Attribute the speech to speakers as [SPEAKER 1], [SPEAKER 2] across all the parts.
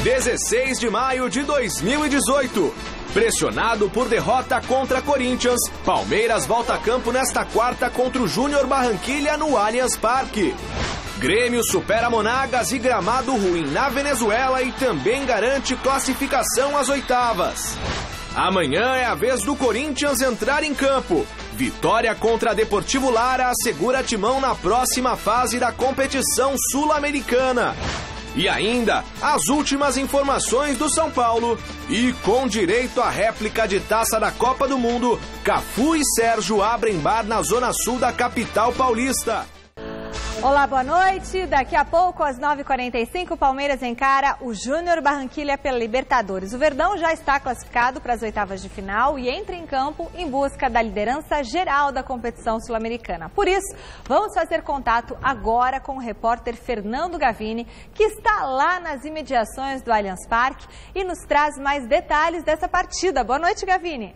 [SPEAKER 1] 16 de maio de 2018. Pressionado por derrota contra Corinthians, Palmeiras volta a campo nesta quarta contra o Júnior Barranquilla no Allianz Parque. Grêmio supera Monagas e gramado ruim na Venezuela e também garante classificação às oitavas. Amanhã é a vez do Corinthians entrar em campo. Vitória contra Deportivo Lara assegura timão na próxima fase da competição sul-americana. E ainda, as últimas informações do São Paulo. E com direito à réplica de taça da Copa do Mundo, Cafu e Sérgio abrem bar na zona sul da capital paulista.
[SPEAKER 2] Olá, boa noite. Daqui a pouco, às 9h45, o Palmeiras encara o Júnior Barranquilla pela Libertadores. O Verdão já está classificado para as oitavas de final e entra em campo em busca da liderança geral da competição sul-americana. Por isso, vamos fazer contato agora com o repórter Fernando Gavini, que está lá nas imediações do Allianz Parque e nos traz mais detalhes dessa partida. Boa noite, Gavini.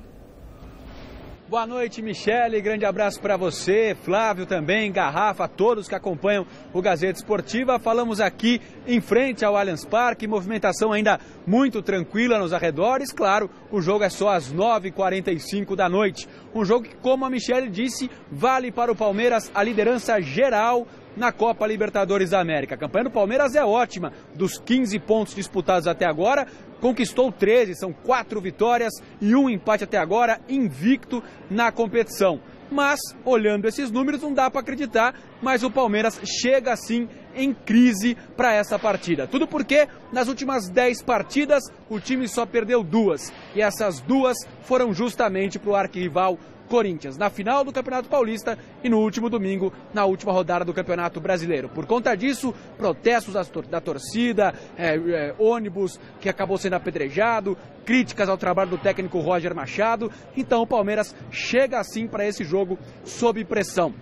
[SPEAKER 3] Boa noite, Michele. Grande abraço para você, Flávio também, Garrafa, todos que acompanham o Gazeta Esportiva. Falamos aqui em frente ao Allianz Parque, movimentação ainda muito tranquila nos arredores. Claro, o jogo é só às 9h45 da noite. Um jogo que, como a Michele disse, vale para o Palmeiras a liderança geral na Copa Libertadores da América. A campanha do Palmeiras é ótima. Dos 15 pontos disputados até agora, conquistou 13, são 4 vitórias e 1 empate até agora, invicto na competição. Mas, olhando esses números, não dá para acreditar, mas o Palmeiras chega assim em crise para essa partida. Tudo porque, nas últimas 10 partidas, o time só perdeu 2. E essas 2 foram justamente para o arquirrival Corinthians, na final do Campeonato Paulista e no último domingo, na última rodada do Campeonato Brasileiro. Por conta disso, protestos da torcida, ônibus que acabou sendo apedrejado, críticas ao trabalho do técnico Roger Machado. Então o Palmeiras chega assim para esse jogo sob pressão.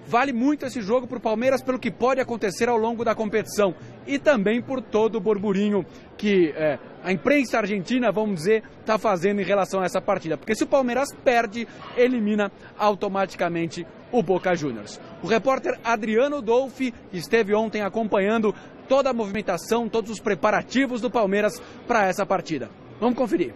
[SPEAKER 3] Vale muito esse jogo para o Palmeiras pelo que pode acontecer ao longo da competição e também por todo o burburinho que a imprensa argentina, vamos dizer, está fazendo em relação a essa partida. Porque se o Palmeiras perde, elimina automaticamente o Boca Juniors. O repórter Adriano Dolfi esteve ontem acompanhando toda a movimentação, todos os preparativos do Palmeiras para essa partida. Vamos conferir.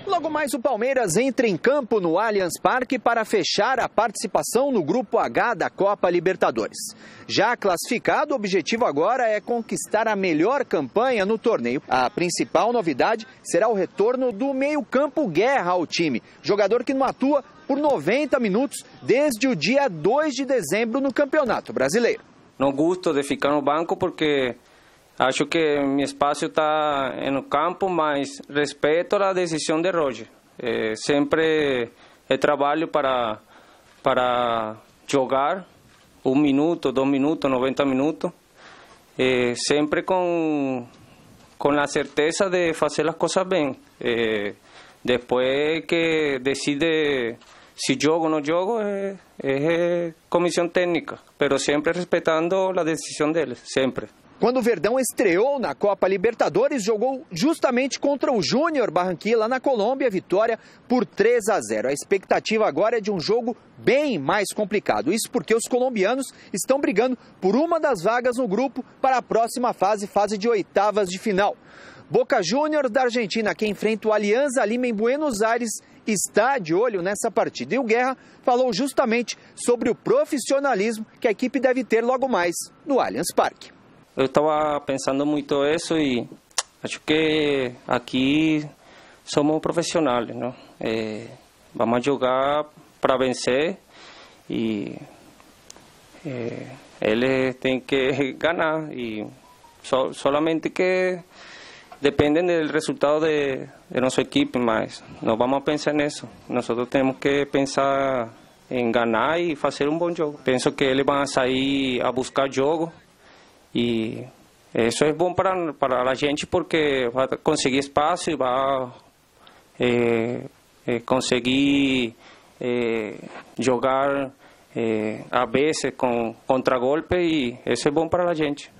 [SPEAKER 4] Logo mais o Palmeiras entra em campo no Allianz Parque para fechar a participação no Grupo H da Copa Libertadores. Já classificado, o objetivo agora é conquistar a melhor campanha no torneio. A principal novidade será o retorno do meio-campo Guerra ao time, jogador que não atua por 90 minutos desde o dia 2 de dezembro no Campeonato Brasileiro.
[SPEAKER 5] Não gosto de ficar no banco porque acho que meu espaço está no campo, mas respeito a decisão de Roger. Sempre trabalho para jogar 1 minuto, 2 minutos, 90 minutos, sempre com a certeza de fazer as coisas bem. Depois que decide se jogo ou não jogo, é comissão técnica, mas sempre respeitando a decisão deles, sempre.
[SPEAKER 4] Quando o Verdão estreou na Copa Libertadores, jogou justamente contra o Júnior Barranquilla na Colômbia, vitória por 3-0. A expectativa agora é de um jogo bem mais complicado. Isso porque os colombianos estão brigando por uma das vagas no grupo para a próxima fase de oitavas de final. Boca Juniors da Argentina, que enfrenta o Alianza Lima em Buenos Aires, está de olho nessa partida. E o Guerra falou justamente sobre o profissionalismo que a equipe deve ter logo mais no Allianz Parque.
[SPEAKER 5] Eu estava pensando muito isso e acho que aqui somos profissionais, não? Vamos jogar para vencer e eles têm que ganhar e solamente que dependem do resultado de nossa equipe, mas não vamos pensar nisso. Nós temos que pensar em ganhar e fazer bom jogo. Penso que eles vão sair a buscar jogo. E isso é bom para a gente porque vai conseguir espaço e vai conseguir jogar a vezes com contragolpe e isso é bom para a gente.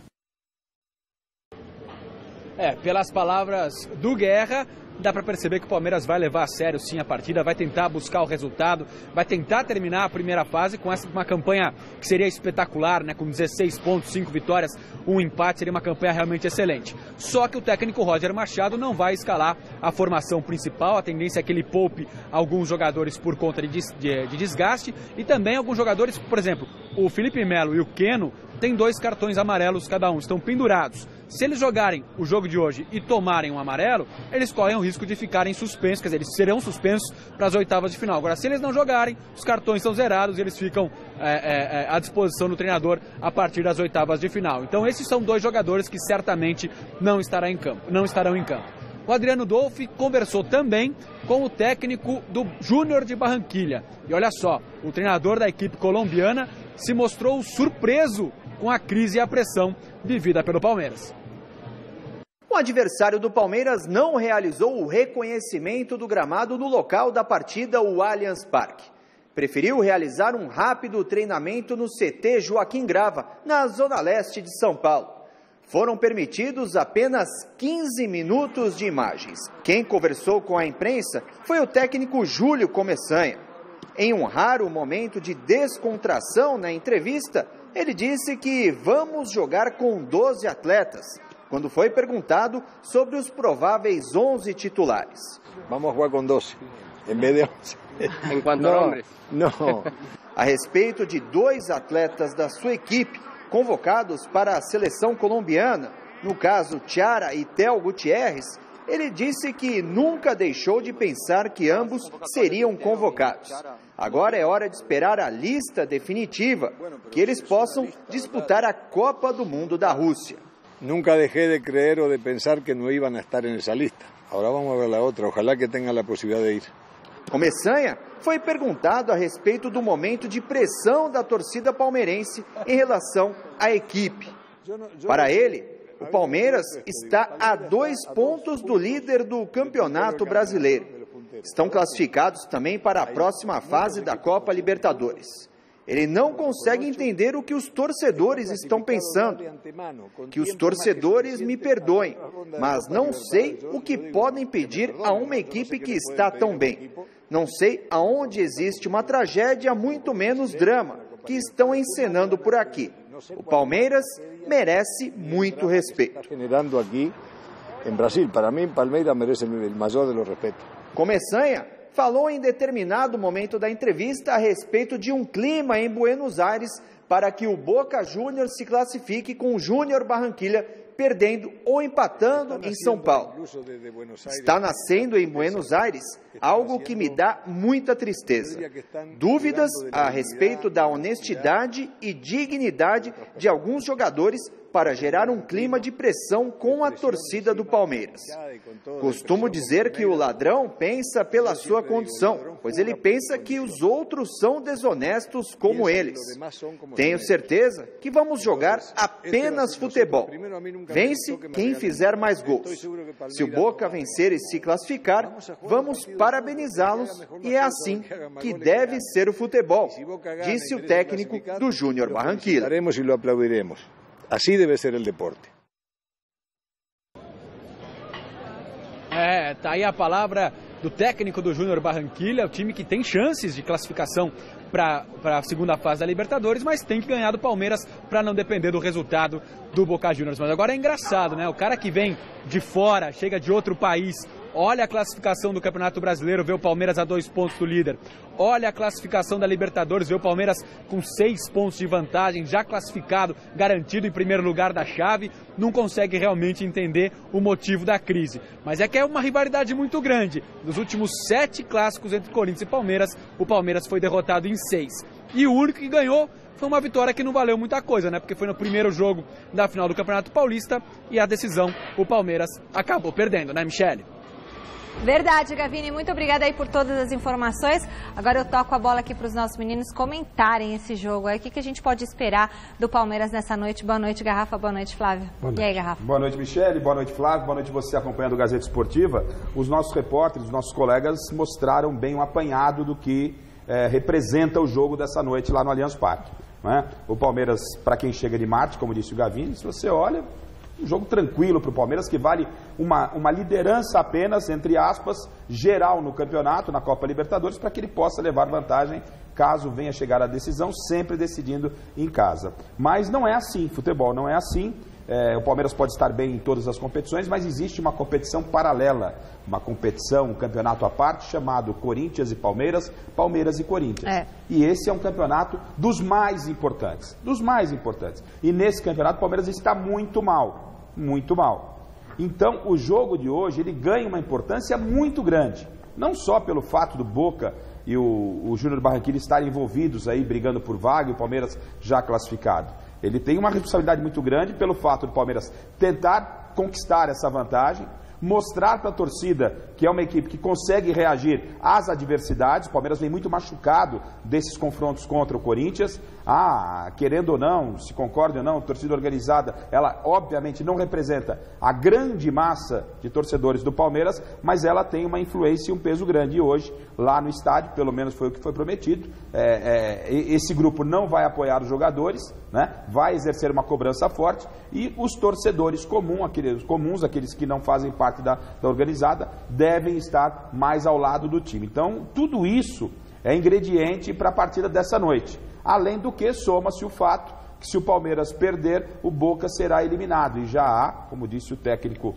[SPEAKER 3] Pelas palavras do Guerra, dá para perceber que o Palmeiras vai levar a sério sim a partida, vai tentar buscar o resultado, vai tentar terminar a primeira fase com uma campanha que seria espetacular, né? Com 16 pontos, 5 vitórias, 1 empate, seria uma campanha realmente excelente. Só que o técnico Roger Machado não vai escalar a formação principal, a tendência é que ele poupe alguns jogadores por conta de desgaste e também alguns jogadores, por exemplo, o Felipe Melo e o Keno têm 2 cartões amarelos cada um, estão pendurados. Se eles jogarem o jogo de hoje e tomarem um amarelo, eles correm o risco de ficarem suspensos, quer dizer, eles serão suspensos para as oitavas de final. Agora, se eles não jogarem, os cartões são zerados e eles ficam à disposição do treinador a partir das oitavas de final. Então, esses são 2 jogadores que certamente não estarão em campo. O Adriano Dolfi conversou também com o técnico do Júnior de Barranquilha. E olha só, o treinador da equipe colombiana se mostrou surpreso com a crise e a pressão vivida pelo Palmeiras.
[SPEAKER 4] O adversário do Palmeiras não realizou o reconhecimento do gramado no local da partida, o Allianz Parque. Preferiu realizar um rápido treinamento no CT Joaquim Grava, na zona leste de São Paulo. Foram permitidos apenas 15 minutos de imagens. Quem conversou com a imprensa foi o técnico Júlio Começanha. Em um raro momento de descontração na entrevista, ele disse que vamos jogar com 12 atletas, quando foi perguntado sobre os prováveis 11 titulares.
[SPEAKER 6] Vamos jogar com 12, em vez de 11.
[SPEAKER 5] Em quanto a nomes?
[SPEAKER 6] Não.
[SPEAKER 4] A respeito de 2 atletas da sua equipe convocados para a seleção colombiana, no caso Tiara e Theo Gutierrez, ele disse que nunca deixou de pensar que ambos seriam convocados. Agora é hora de esperar a lista definitiva, que eles possam disputar a Copa do Mundo da Rússia.
[SPEAKER 6] Nunca deixei de creer ou de pensar que não iam estar nessa lista. Agora vamos ver a outra. Ojalá que tenha a possibilidade de ir.
[SPEAKER 4] Começanha foi perguntado a respeito do momento de pressão da torcida palmeirense em relação à equipe. Para ele, o Palmeiras está a 2 pontos do líder do Campeonato Brasileiro. Estão classificados também para a próxima fase da Copa Libertadores. Ele não consegue entender o que os torcedores estão pensando. Que os torcedores me perdoem, mas não sei o que podem pedir a uma equipe que está tão bem. Não sei aonde existe uma tragédia, muito menos drama, que estão encenando por aqui. O Palmeiras merece muito respeito.
[SPEAKER 6] Generando aqui em Brasil, para mim, Palmeiras merece o maior dos respeitos.
[SPEAKER 4] Começanha falou em determinado momento da entrevista a respeito de um clima em Buenos Aires para que o Boca Juniors se classifique com o Júnior Barranquilla perdendo ou empatando em São Paulo. Está nascendo em Buenos Aires algo que me dá muita tristeza. Dúvidas a respeito da honestidade e dignidade de alguns jogadores para gerar um clima de pressão com a torcida do Palmeiras. Costumo dizer que o ladrão pensa pela sua condição, pois ele pensa que os outros são desonestos como eles. Tenho certeza que vamos jogar apenas futebol. Vence quem fizer mais gols. Se o Boca vencer e se classificar, vamos parabenizá-los e é assim que deve ser o futebol, disse o técnico do Júnior Barranquilla.
[SPEAKER 6] Estaremos e lo aplaudiremos. Assim deve ser o deporte.
[SPEAKER 3] Tá aí a palavra do técnico do Júnior Barranquilla, o time que tem chances de classificação para a segunda fase da Libertadores, mas tem que ganhar do Palmeiras para não depender do resultado do Boca Juniors. Mas agora é engraçado, né? O cara que vem de fora, chega de outro país, olha a classificação do Campeonato Brasileiro, vê o Palmeiras a 2 pontos do líder. Olha a classificação da Libertadores, vê o Palmeiras com 6 pontos de vantagem, já classificado, garantido em primeiro lugar da chave. Não consegue realmente entender o motivo da crise. Mas é que é uma rivalidade muito grande. Nos últimos 7 clássicos entre Corinthians e Palmeiras, o Palmeiras foi derrotado em 6. E o único que ganhou foi uma vitória que não valeu muita coisa, né? Porque foi no primeiro jogo da final do Campeonato Paulista e a decisão o Palmeiras acabou perdendo, né, Michele?
[SPEAKER 2] Verdade, Gavini. Muito obrigada aí por todas as informações. Agora eu toco a bola aqui para os nossos meninos comentarem esse jogo aí. O que a gente pode esperar do Palmeiras nessa noite? Boa noite, Garrafa. Boa noite, Flávio. E aí, Garrafa?
[SPEAKER 7] Boa noite, Michele. Boa noite, Flávio. Boa noite você acompanhando o Gazeta Esportiva. Os nossos repórteres, os nossos colegas mostraram bem um apanhado do que representa o jogo dessa noite lá no Allianz Parque. Não é? O Palmeiras, para quem chega de Marte, como disse o Gavini, se você olha, Um jogo tranquilo para o Palmeiras, que vale uma liderança apenas, entre aspas, geral no campeonato, na Copa Libertadores, para que ele possa levar vantagem caso venha chegar a decisão, sempre decidindo em casa. Mas não é assim, futebol não é assim. O Palmeiras pode estar bem em todas as competições, mas existe uma competição paralela, uma competição, um campeonato à parte, chamado Corinthians e Palmeiras, Palmeiras e Corinthians. E esse é um campeonato dos mais importantes, E nesse campeonato o Palmeiras está muito mal, muito mal. Então o jogo de hoje, ele ganha uma importância muito grande, não só pelo fato do Boca e o Júnior Barranquilla estarem envolvidos aí, brigando por vaga, e o Palmeiras já classificado. Ele tem uma responsabilidade muito grande pelo fato do Palmeiras tentar conquistar essa vantagem, mostrar para a torcida que é uma equipe que consegue reagir às adversidades. O Palmeiras vem muito machucado desses confrontos contra o Corinthians. Querendo ou não, se concorda ou não, a torcida organizada, ela obviamente não representa a grande massa de torcedores do Palmeiras, mas ela tem uma influência e um peso grande. E hoje, lá no estádio, pelo menos foi o que foi prometido, esse grupo não vai apoiar os jogadores, né? Vai exercer uma cobrança forte, e os torcedores comuns, aqueles que não fazem parte da organizada, devem estar mais ao lado do time. Então, tudo isso é ingrediente para a partida dessa noite. Além do que, soma-se o fato que, se o Palmeiras perder, o Boca será eliminado. E já há, como disse o técnico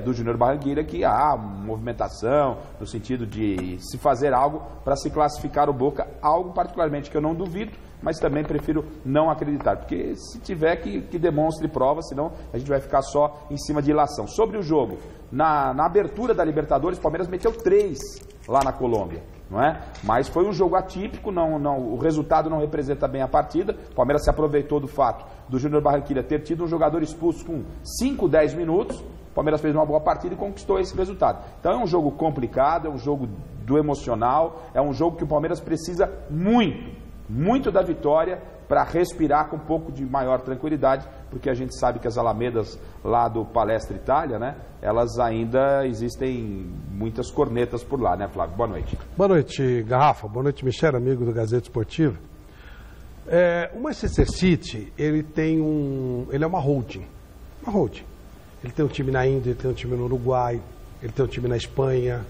[SPEAKER 7] do Júnior Barranquilla, que há movimentação no sentido de se fazer algo para se classificar o Boca, algo particularmente que eu não duvido, mas também prefiro não acreditar, porque se tiver que demonstre prova, senão a gente vai ficar só em cima de ilação. Sobre o jogo, na abertura da Libertadores, o Palmeiras meteu 3 lá na Colômbia, não é? Mas foi um jogo atípico, o resultado não representa bem a partida. O Palmeiras se aproveitou do fato do Júnior Barranquilla ter tido um jogador expulso com 5, 10 minutos, o Palmeiras fez uma boa partida e conquistou esse resultado. Então é um jogo complicado, é um jogo do emocional, é um jogo que o Palmeiras precisa muito da vitória para respirar com um pouco de maior tranquilidade, porque a gente sabe que as alamedas lá do Palestra Itália, né, elas ainda existem muitas cornetas por lá, né, Flávio? Boa noite.
[SPEAKER 8] Boa noite, Garrafa. Boa noite, Michel, amigo do Gazeta Esportiva. O Manchester City, ele é uma holding. Ele tem um time na Índia, ele tem um time no Uruguai, ele tem um time na Espanha.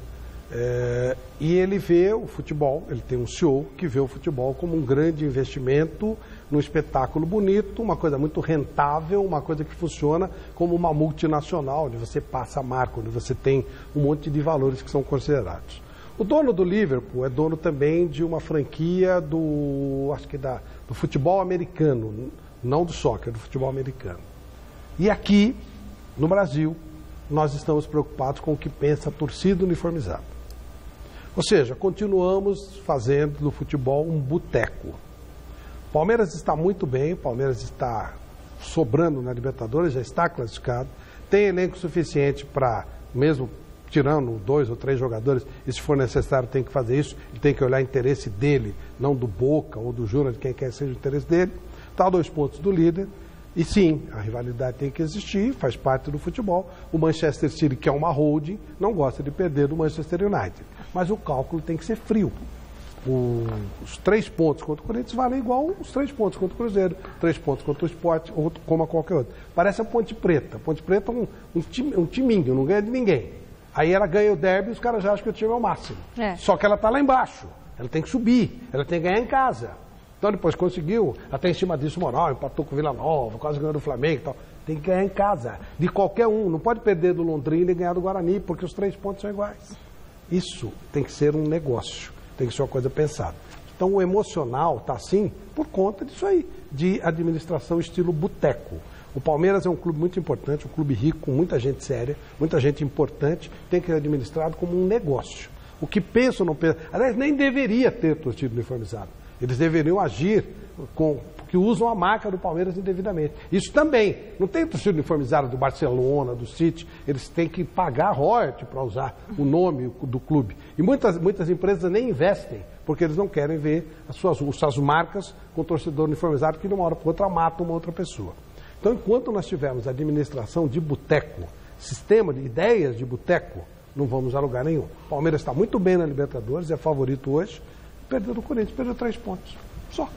[SPEAKER 8] E ele vê o futebol, ele tem um CEO que vê o futebol como um grande investimento, num espetáculo bonito, uma coisa muito rentável, uma coisa que funciona como uma multinacional, onde você passa a marca, onde você tem um monte de valores que são considerados. O dono do Liverpool é dono também de uma franquia do futebol americano, não do soccer, do futebol americano. E aqui, no Brasil, nós estamos preocupados com o que pensa a torcida uniformizada. Ou seja, continuamos fazendo do futebol um boteco. O Palmeiras está muito bem, o Palmeiras está sobrando na Libertadores, já está classificado, tem elenco suficiente para, mesmo tirando 2 ou 3 jogadores, e se for necessário tem que fazer isso, ele tem que olhar o interesse dele, não do Boca ou do Júnior, de quem quer que seja o interesse dele. Está a 2 pontos do líder. E sim, a rivalidade tem que existir, faz parte do futebol. O Manchester City, que é uma holding, não gosta de perder do Manchester United. Mas o cálculo tem que ser frio. Os 3 pontos contra o Corinthians valem igual os 3 pontos contra o Cruzeiro, 3 pontos contra o Sport, ou como a qualquer outro. Parece a Ponte Preta. A Ponte Preta é um timinho, não ganha de ninguém. Aí ela ganha o derby e os caras já acham que o time é o máximo. Só que ela está lá embaixo. Ela tem que subir, ela tem que ganhar em casa. Então depois conseguiu, até em cima disso, moral, empatou com o Vila Nova, quase ganhou do Flamengo e tal. Tem que ganhar em casa, de qualquer um. Não pode perder do Londrina e ganhar do Guarani, porque os 3 pontos são iguais. Isso tem que ser um negócio, tem que ser uma coisa pensada. Então o emocional está assim por conta disso aí, de administração estilo boteco. O Palmeiras é um clube muito importante, um clube rico, com muita gente séria, muita gente importante, tem que ser administrado como um negócio. O que pensa ou não pensa... Aliás, nem deveria ter torcida uniformizada. Eles deveriam agir porque usam a marca do Palmeiras indevidamente. Isso também. Não tem torcida uniformizada do Barcelona, do City. Eles têm que pagar royalty para usar o nome do clube. E muitas empresas nem investem, porque eles não querem ver as suas marcas com torcedor uniformizado, que de uma hora para outra mata uma outra pessoa. Então, enquanto nós tivermos administração de boteco, sistema de ideias de boteco, não vamos a lugar nenhum. O Palmeiras está muito bem na Libertadores, é favorito hoje. Perdeu do Corinthians, perdeu 3 pontos. Só.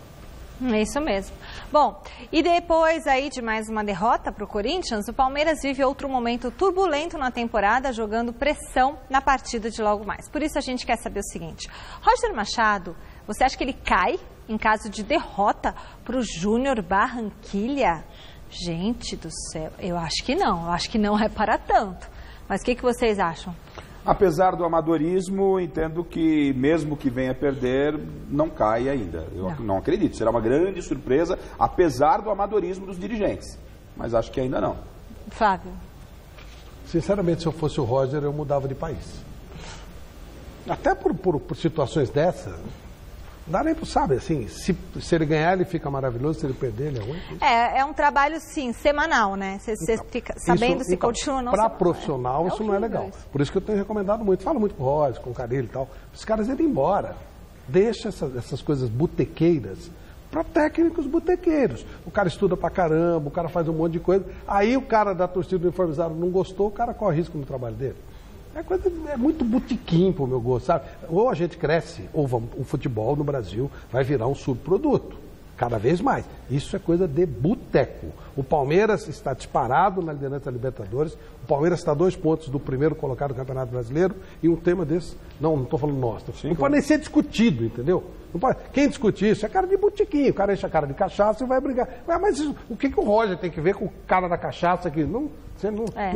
[SPEAKER 2] É isso mesmo. Bom, e depois aí de mais uma derrota para o Corinthians, o Palmeiras vive outro momento turbulento na temporada, jogando pressão na partida de logo mais. Por isso a gente quer saber o seguinte: Roger Machado, você acha que ele cai em caso de derrota para o Júnior Barranquilla? Gente do céu, eu acho que não é para tanto. Mas o que vocês acham?
[SPEAKER 7] Apesar do amadorismo, entendo que mesmo que venha perder, não cai ainda. Eu não acredito. Será uma grande surpresa, apesar do amadorismo dos dirigentes. Mas acho que ainda não.
[SPEAKER 2] Flávio?
[SPEAKER 8] Sinceramente, se eu fosse o Roger, eu mudava de país. Até por situações dessas, não dá nem para saber, assim, se ele ganhar, ele fica maravilhoso, se ele perder, ele é ruim.
[SPEAKER 2] É um trabalho, sim, semanal, né? Você fica sabendo se continua ou não.
[SPEAKER 8] Para profissional, isso não é legal. Por isso que eu tenho recomendado muito. Falo muito com o Roger, com o Carille e tal. Os caras irem embora. Deixa essas coisas botequeiras para técnicos botequeiros. O cara estuda pra caramba, o cara faz um monte de coisa. Aí o cara da torcida uniformizada não gostou, o cara corre risco no trabalho dele. É muito botequim pro meu gosto, sabe? Ou a gente cresce, ou o futebol no Brasil vai virar um subproduto, cada vez mais. Isso é coisa de boteco. O Palmeiras está disparado na liderança da Libertadores, o Palmeiras está a 2 pontos do primeiro colocado do Campeonato Brasileiro, e um tema desse, não estou falando nosso, não pode nem ser discutido, entendeu? Não pode. Quem discutir isso é cara de botequim, o cara enche a cara de cachaça e vai brigar. Mas isso, o que o Roger tem que ver com o cara da cachaça? Que não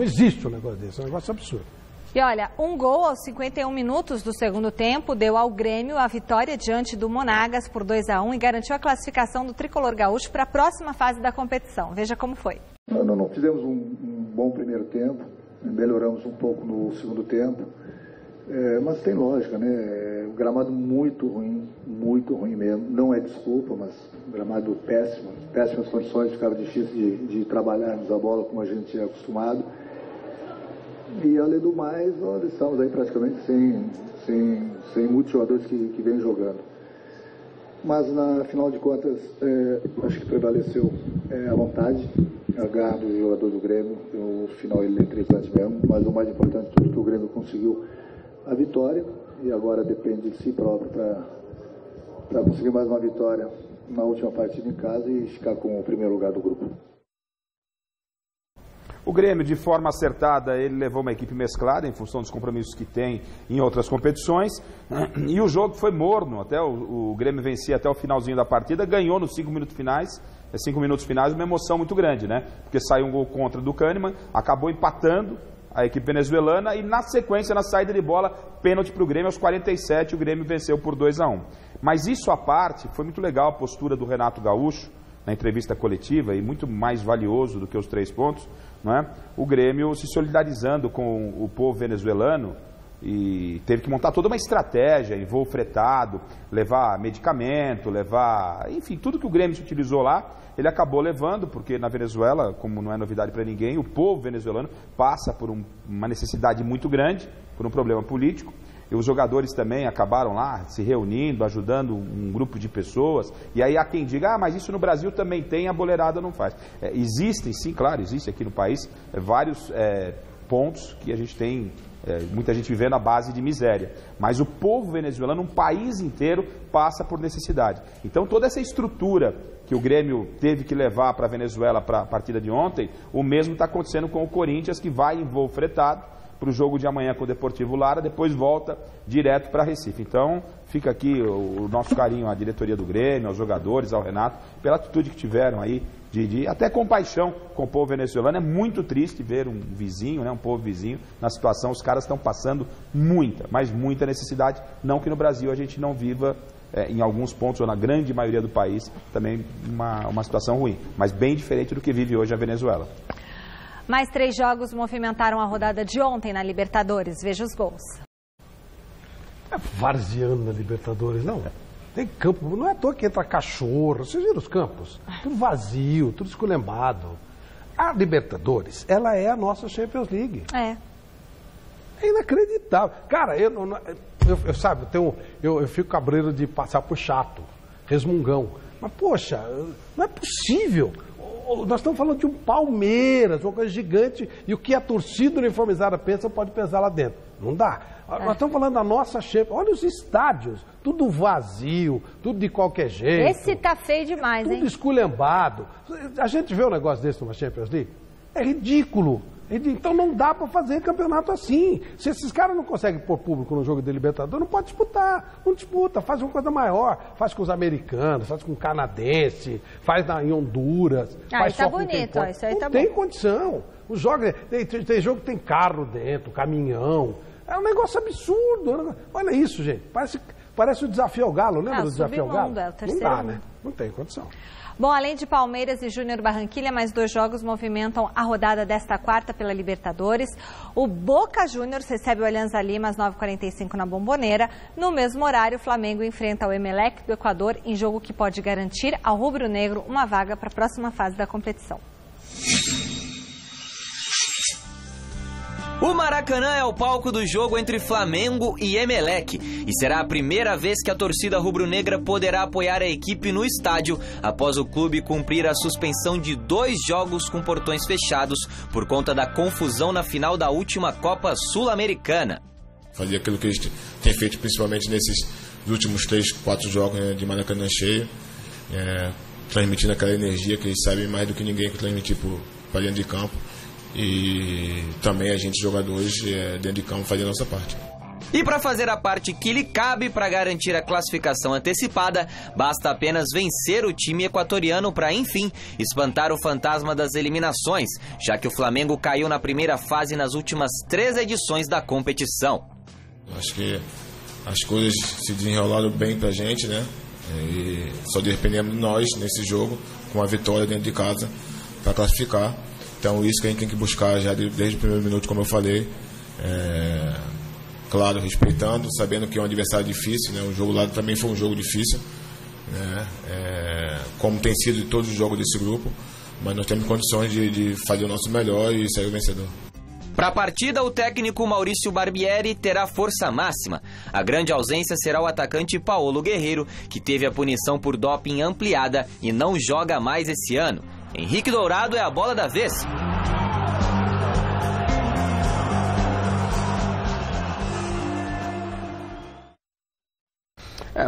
[SPEAKER 8] existe um negócio desse, é um negócio absurdo.
[SPEAKER 2] E olha, um gol aos 51 minutos do segundo tempo deu ao Grêmio a vitória diante do Monagas por 2-1 e garantiu a classificação do tricolor gaúcho para a próxima fase da competição. Veja como foi.
[SPEAKER 9] Não fizemos um bom primeiro tempo, melhoramos um pouco no segundo tempo, mas tem lógica, né? O gramado muito ruim mesmo. Não é desculpa, mas o gramado péssimo, péssimas condições, ficava difícil de trabalharmos a bola como a gente é acostumado. E além do mais, nós estamos aí praticamente sem muitos jogadores que vêm jogando. Mas, na final de contas, acho que prevaleceu a vontade, a garra do jogador do Grêmio. No final ele é interessante mesmo, mas o mais importante de tudo é que o Grêmio conseguiu a vitória e agora depende de si próprio para conseguir mais uma vitória na última partida em casa e ficar com o primeiro lugar do grupo.
[SPEAKER 7] O Grêmio, de forma acertada, ele levou uma equipe mesclada em função dos compromissos que tem em outras competições, e o jogo foi morno, até o Grêmio vencia até o finalzinho da partida, ganhou nos 5 minutos finais, uma emoção muito grande, né? Porque saiu um gol contra do Kahneman, acabou empatando a equipe venezuelana e na sequência, na saída de bola, pênalti para o Grêmio aos 47, o Grêmio venceu por 2-1. Mas isso à parte, foi muito legal a postura do Renato Gaúcho na entrevista coletiva e muito mais valioso do que os 3 pontos, não é? O Grêmio se solidarizando com o povo venezuelano e teve que montar toda uma estratégia em voo fretado, levar medicamento, enfim, tudo que o Grêmio se utilizou lá, ele acabou levando, porque na Venezuela, como não é novidade para ninguém, o povo venezuelano passa por uma necessidade muito grande, por um problema político. E os jogadores também acabaram lá se reunindo, ajudando um grupo de pessoas. E aí há quem diga, mas isso no Brasil também tem, a boleirada não faz. Existem, sim, claro, existe aqui no país vários pontos que a gente tem, muita gente vivendo à base de miséria. Mas o povo venezuelano, um país inteiro, passa por necessidade. Então toda essa estrutura que o Grêmio teve que levar para a Venezuela para a partida de ontem, o mesmo está acontecendo com o Corinthians, que vai em voo fretado para o jogo de amanhã com o Deportivo Lara, depois volta direto para Recife. Então, fica aqui o nosso carinho à diretoria do Grêmio, aos jogadores, ao Renato, pela atitude que tiveram aí, de até compaixão com o povo venezuelano. É muito triste ver um vizinho, né, um povo vizinho, na situação. Os caras estão passando muita necessidade. Não que no Brasil a gente não viva, em alguns pontos, ou na grande maioria do país, também uma situação ruim, mas bem diferente do que vive hoje a Venezuela.
[SPEAKER 2] Mais 3 jogos movimentaram a rodada de ontem na Libertadores. Veja os gols.
[SPEAKER 8] É varziano na Libertadores, não. Tem campo, não é à toa que entra cachorro. Vocês viram os campos? Tudo vazio, tudo esculhambado. A Libertadores, ela é a nossa Champions League. É inacreditável. Cara, eu fico cabreiro de passar por chato, resmungão. Mas, poxa, não é possível. Nós estamos falando de um Palmeiras, uma coisa gigante, e o que a torcida uniformizada pensa pode pesar lá dentro. Não dá. Nós estamos falando da nossa Champions. Olha os estádios, tudo vazio, tudo de qualquer jeito.
[SPEAKER 2] Esse tá feio demais,
[SPEAKER 8] tudo
[SPEAKER 2] hein?
[SPEAKER 8] Esculhambado. A gente vê um negócio desse numa Champions League? É ridículo. Então não dá para fazer campeonato assim. Se esses caras não conseguem pôr público no jogo de Libertadores, não pode disputar. Não disputa, faz uma coisa maior. Faz com os americanos, faz com o canadense, faz em Honduras. Faz
[SPEAKER 2] tá bonito, ó, isso aí tá bom.
[SPEAKER 8] Não tem condição. Os jogos, tem jogo que tem carro dentro, caminhão. É um negócio absurdo. Olha isso, gente. Parece o Desafio ao Galo. Lembra do Desafio ao Galo?
[SPEAKER 2] É o terceiro
[SPEAKER 8] não dá, né? Não tem condição.
[SPEAKER 2] Bom, além de Palmeiras e Júnior Barranquilla, mais 2 jogos movimentam a rodada desta quarta pela Libertadores. O Boca Juniors recebe o Alianza Lima às 9h45 na Bombonera. No mesmo horário, o Flamengo enfrenta o Emelec do Equador em jogo que pode garantir ao rubro-negro uma vaga para a próxima fase da competição.
[SPEAKER 10] O Maracanã é o palco do jogo entre Flamengo e Emelec e será a primeira vez que a torcida rubro-negra poderá apoiar a equipe no estádio após o clube cumprir a suspensão de 2 jogos com portões fechados por conta da confusão na final da última Copa Sul-Americana.
[SPEAKER 11] Fazer aquilo que a gente tem feito principalmente nesses últimos 3, 4 jogos, né, de Maracanã cheio, transmitindo aquela energia que eles sabem mais do que ninguém que transmitir para dentro de campo. E também a gente, jogadores, dentro de campo, fazer a nossa parte.
[SPEAKER 10] E para fazer a parte que lhe cabe para garantir a classificação antecipada, basta apenas vencer o time equatoriano para, enfim, espantar o fantasma das eliminações, já que o Flamengo caiu na primeira fase nas últimas 3 edições da competição.
[SPEAKER 11] Acho que as coisas se desenrolaram bem pra gente, né? E só dependemos de nós nesse jogo, com a vitória dentro de casa, para classificar. Então isso que a gente tem que buscar já desde o primeiro minuto, como eu falei. Claro, respeitando, sabendo que é um adversário difícil, né? O jogo lá também foi um jogo difícil, né? Como tem sido de todos os jogos desse grupo, mas nós temos condições de fazer o nosso melhor e sair o vencedor.
[SPEAKER 10] Para a partida, o técnico Maurício Barbieri terá força máxima. A grande ausência será o atacante Paulo Guerreiro, que teve a punição por doping ampliada e não joga mais esse ano. Henrique Dourado é a bola da vez.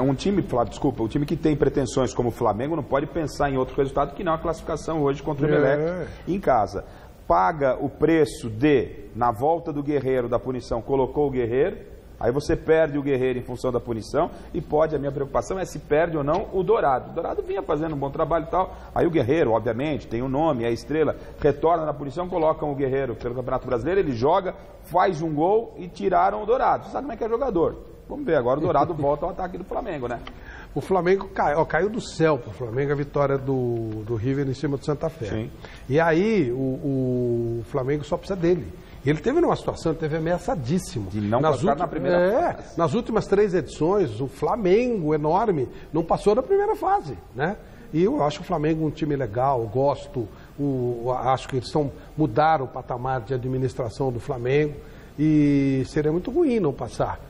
[SPEAKER 7] Um time, Flávio, desculpa, o time que tem pretensões como o Flamengo não pode pensar em outro resultado que não a classificação hoje contra o Emelec em casa. Paga o preço na volta do Guerreiro, da punição, colocou o Guerreiro, aí você perde o Guerreiro em função da punição e a minha preocupação é se perde ou não o Dourado. O Dourado vinha fazendo um bom trabalho e tal, aí o Guerreiro, obviamente, tem o nome, é a estrela, retorna na punição, colocam o Guerreiro pelo Campeonato Brasileiro, ele joga, faz um gol e tiraram o Dourado. Você sabe como é que é jogador? Vamos ver, agora o Dourado volta ao ataque do Flamengo, né?
[SPEAKER 8] O Flamengo caiu do céu para o Flamengo a vitória do River em cima do Santa Fé.
[SPEAKER 7] Sim.
[SPEAKER 8] E aí o Flamengo só precisa dele. Ele teve numa situação, teve ameaçadíssimo.
[SPEAKER 7] De não passar na primeira fase.
[SPEAKER 8] Nas últimas 3 edições, o Flamengo, enorme, não passou da primeira fase, né? E eu acho o Flamengo um time legal, gosto. Acho que eles mudaram o patamar de administração do Flamengo e seria muito ruim não passar.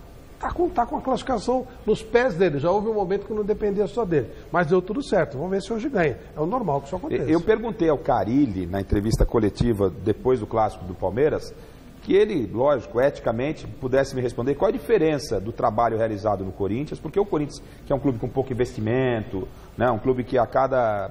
[SPEAKER 8] Tá com a classificação nos pés dele. Já houve um momento que não dependia só dele. Mas deu tudo certo. Vamos ver se hoje ganha. É o normal que isso aconteça.
[SPEAKER 7] Eu perguntei ao Carille, na entrevista coletiva depois do clássico do Palmeiras, que ele, lógico, eticamente, pudesse me responder qual a diferença do trabalho realizado no Corinthians, porque o Corinthians, que é um clube com pouco investimento, né, um clube que a cada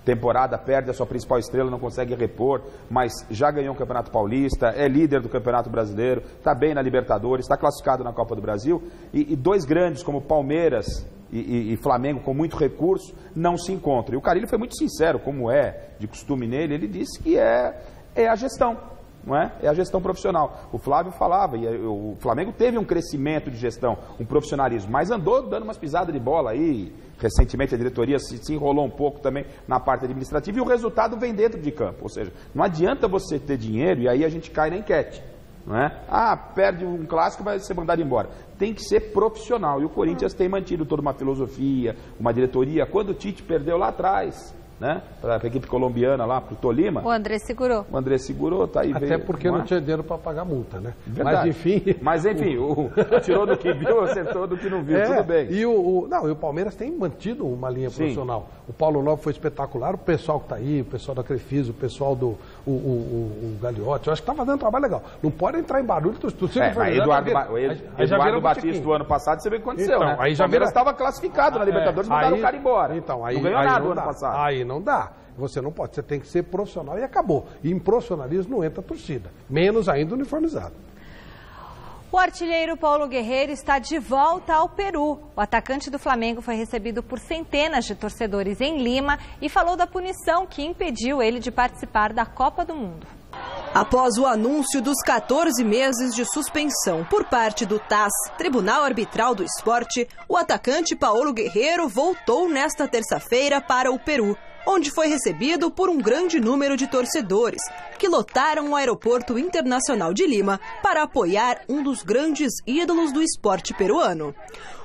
[SPEAKER 7] temporada perde a sua principal estrela, não consegue repor, mas já ganhou o Campeonato Paulista, é líder do Campeonato Brasileiro, está bem na Libertadores, está classificado na Copa do Brasil, e 2 grandes como Palmeiras e Flamengo, com muito recurso, não se encontram. E o Carille foi muito sincero, como é de costume nele, ele disse que é a gestão. Não é? É a gestão profissional. O Flávio falava, e o Flamengo teve um crescimento de gestão, um profissionalismo, mas andou dando umas pisadas de bola aí. Recentemente a diretoria se enrolou um pouco também na parte administrativa e o resultado vem dentro de campo. Ou seja, não adianta você ter dinheiro e aí a gente cai na enquete. Não é? Perde um clássico, vai ser mandado embora. Tem que ser profissional. E o Corinthians tem mantido toda uma filosofia, uma diretoria. Quando o Tite perdeu lá atrás, né? Para a equipe colombiana lá, para o Tolima.
[SPEAKER 2] O André segurou.
[SPEAKER 7] O André segurou, tá aí.
[SPEAKER 8] Até
[SPEAKER 7] veio,
[SPEAKER 8] porque não tinha dinheiro para pagar multa, né?
[SPEAKER 7] Verdade. Mas enfim, tirou do que viu, acertou do que não viu, tudo bem.
[SPEAKER 8] E o Palmeiras tem mantido uma linha profissional. O Paulo Nobre foi espetacular, o pessoal que está aí, o pessoal da Crefisa, o pessoal do Gagliotti, eu acho que está fazendo um trabalho legal. Não pode entrar em barulho.
[SPEAKER 7] Eduardo Batista do ano passado, você vê o que aconteceu, né?
[SPEAKER 8] Aí
[SPEAKER 7] o Palmeiras estava classificado na Libertadores, mandaram o cara embora.
[SPEAKER 8] Então,
[SPEAKER 7] não ganhou nada no ano passado.
[SPEAKER 8] Aí não dá. Você não pode, você tem que ser profissional e acabou. E em profissionalismo não entra torcida, menos ainda uniformizado.
[SPEAKER 2] O artilheiro Paulo Guerreiro está de volta ao Peru. O atacante do Flamengo foi recebido por centenas de torcedores em Lima e falou da punição que impediu ele de participar da Copa do Mundo.
[SPEAKER 12] Após o anúncio dos 14 meses de suspensão por parte do TAS, Tribunal Arbitral do Esporte, o atacante Paulo Guerreiro voltou nesta terça-feira para o Peru, onde foi recebido por um grande número de torcedores, que lotaram o Aeroporto Internacional de Lima para apoiar um dos grandes ídolos do esporte peruano.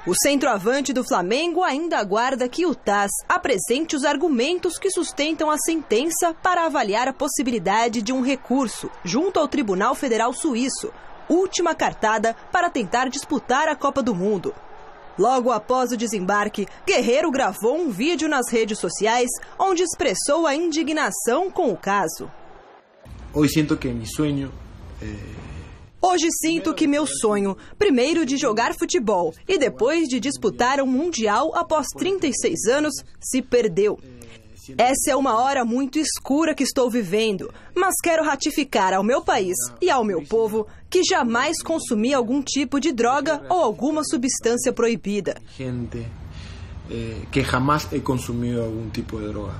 [SPEAKER 12] O centroavante do Flamengo ainda aguarda que o TAS apresente os argumentos que sustentam a sentença para avaliar a possibilidade de um recurso junto ao Tribunal Federal Suíço, última cartada para tentar disputar a Copa do Mundo. Logo após o desembarque, Guerreiro gravou um vídeo nas redes sociais onde expressou a indignação com o caso.
[SPEAKER 13] Hoje sinto que meu sonho
[SPEAKER 12] Hoje sinto que meu sonho, primeiro de jogar futebol e depois de disputar um Mundial após 36 anos, se perdeu. Essa é uma hora muito escura que estou vivendo, mas quero ratificar ao meu país e ao meu povo que jamais consumi algum tipo de droga ou alguma substância proibida.
[SPEAKER 13] Que jamais he consumido algum tipo de droga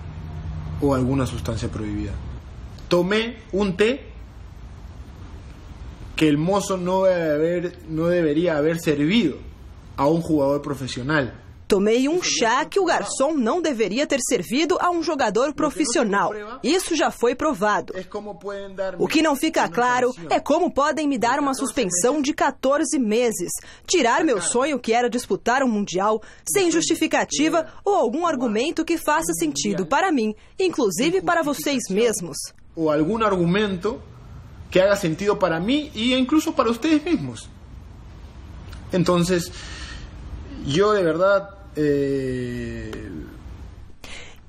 [SPEAKER 13] ou alguma substância proibida. Tomé té que el mozo no debería haber servido a un jugador profissional.
[SPEAKER 12] Tomei um chá que o garçom não deveria ter servido a um jogador profissional. Isso já foi provado. O que não fica claro é como podem me dar uma suspensão de 14 meses, tirar meu sonho que era disputar um Mundial, sem justificativa ou algum argumento que faça sentido para mim, inclusive para vocês mesmos.
[SPEAKER 13] Ou algum argumento que haga sentido para mí e incluso para ustedes mismos. Entonces, yo de verdad...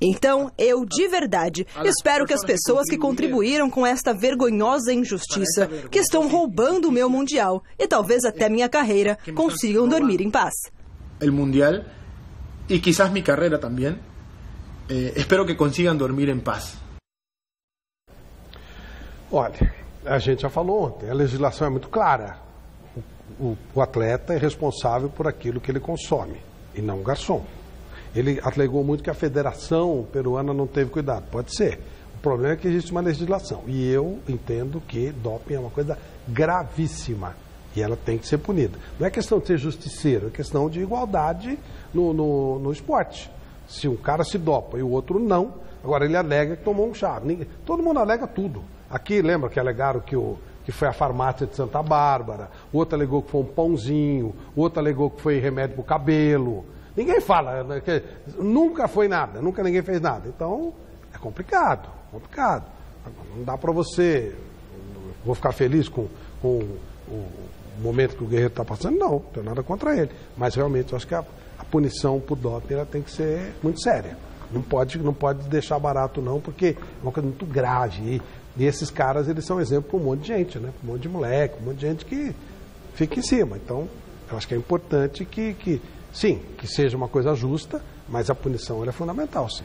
[SPEAKER 12] Então, eu de verdade espero que as pessoas que contribuíram com esta vergonhosa injustiça, que estão roubando o meu Mundial e talvez até minha carreira, consigam dormir em paz.
[SPEAKER 13] O Mundial e quizás minha carreira também, espero que consigam dormir em paz.
[SPEAKER 8] Olha, a gente já falou ontem, a legislação é muito clara. O atleta é responsável por aquilo que ele consome, e não o garçom. Ele alegou muito que a Federação Peruana não teve cuidado. Pode ser. O problema é que existe uma legislação. E eu entendo que doping é uma coisa gravíssima. E ela tem que ser punida. Não é questão de ser justiceiro, é questão de igualdade no esporte. Se um cara se dopa e o outro não, agora ele alega que tomou um chá. Todo mundo alega tudo. Aqui, lembra que alegaram que foi a farmácia de Santa Bárbara, o outro alegou que foi um pãozinho, o outro alegou que foi remédio para o cabelo. Ninguém fala, que nunca foi nada, nunca ninguém fez nada. Então, é complicado. Não dá para você... Vou ficar feliz com o momento que o Guerreiro está passando? Não tenho nada contra ele. Mas, realmente, eu acho que a punição por doping ela tem que ser muito séria. Não pode deixar barato, não, porque é uma coisa muito grave. E esses caras, eles são exemplo para um monte de gente, né? Um monte de moleque, um monte de gente que fica em cima. Então, eu acho que é importante que seja uma coisa justa, mas a punição ela é fundamental, sim.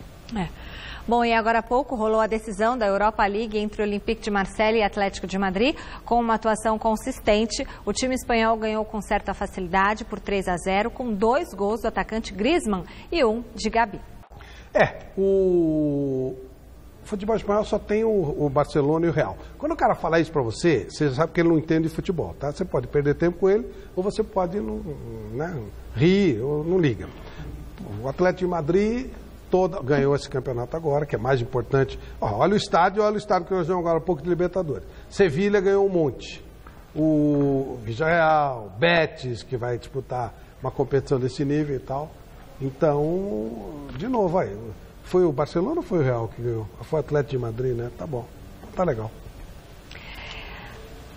[SPEAKER 2] Bom, e agora há pouco rolou a decisão da Europa League entre o Olympique de Marseille e Atlético de Madrid. Com uma atuação consistente, o time espanhol ganhou com certa facilidade por 3-0, com 2 gols do atacante Griezmann e 1 de Gabi.
[SPEAKER 8] O futebol espanhol só tem o Barcelona e o Real. Quando o cara falar isso pra você, você sabe que ele não entende de futebol, tá? Você pode perder tempo com ele, ou você pode rir, ou não liga. O Atlético de Madrid ganhou esse campeonato agora, que é mais importante. Olha o estádio que nós vemos agora há pouco de Libertadores. Sevilha ganhou um monte. O Villarreal, Betis, que vai disputar uma competição desse nível e tal. Então, de novo, Foi o Barcelona ou foi o Real que ganhou? Foi o Atlético de Madrid, né? Tá bom, tá legal.